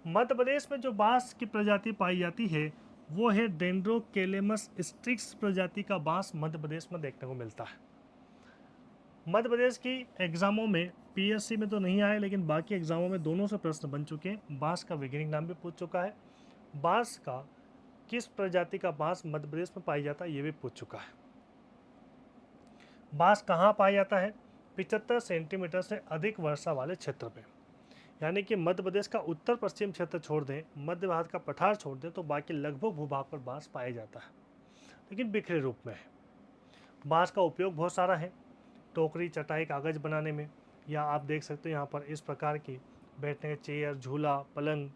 मध्य प्रदेश में जो बांस की प्रजाति पाई जाती है वो है डेंड्रोकेलेमस स्ट्रिक्स प्रजाति का बांस मध्य प्रदेश में देखने को मिलता है। मध्य प्रदेश की एग्जामों में, पीएससी में तो नहीं आए, लेकिन बाकी एग्जामों में दोनों से प्रश्न बन चुके हैं। बांस का वैज्ञानिक नाम भी पूछ चुका है, बांस का किस प्रजाति का बांस मध्य प्रदेश में पाया जाता है ये भी पूछ चुका है। बांस कहाँ पाया जाता है? 75 सेंटीमीटर से अधिक वर्षा वाले क्षेत्र पे, यानी कि मध्य प्रदेश का उत्तर पश्चिम क्षेत्र छोड़ दें, मध्य भारत का पठार छोड़ दें, तो बाकी लगभग भूभाग पर बांस पाया जाता है, लेकिन बिखरे रूप में है। बांस का उपयोग बहुत सारा है, टोकरी, चटाई, कागज बनाने में, या आप देख सकते हो यहाँ पर इस प्रकार की बैठने के चेयर, झूला, पलंग,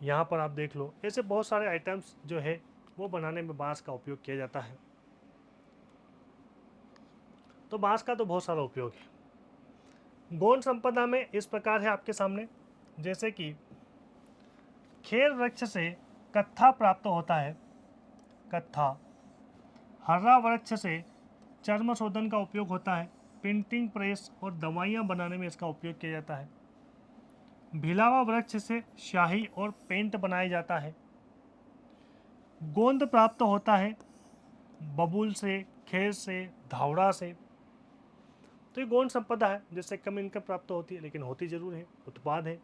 यहाँ पर आप देख लो, ऐसे बहुत सारे आइटम्स जो है वो बनाने में बांस का उपयोग किया जाता है। तो बांस का तो बहुत सारा उपयोग है। गौण संपदा में इस प्रकार है आपके सामने, जैसे कि खेर वृक्ष से कत्था प्राप्त होता है, कत्था। हर्रा वृक्ष से चर्म शोधन का उपयोग होता है, प्रिंटिंग प्रेस और दवाइयाँ बनाने में इसका उपयोग किया जाता है। भिलावा वृक्ष से स्याही और पेंट बनाया जाता है। गोंद प्राप्त होता है बबूल से, खेर से, धावड़ा से। तो ये गौण संपदा है जिससे कम इनकम प्राप्त होती है, लेकिन होती जरूर है, उत्पाद है।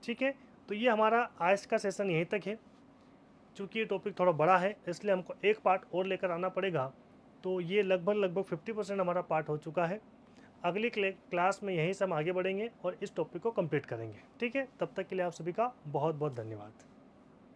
ठीक है, तो ये हमारा आज का सेशन यहीं तक है। चूँकि ये टॉपिक थोड़ा बड़ा है, इसलिए हमको एक पार्ट और लेकर आना पड़ेगा। तो ये लगभग 50% हमारा पार्ट हो चुका है। अगली क्लास में यहीं से हम आगे बढ़ेंगे और इस टॉपिक को कंप्लीट करेंगे। ठीक है, तब तक के लिए आप सभी का बहुत बहुत धन्यवाद।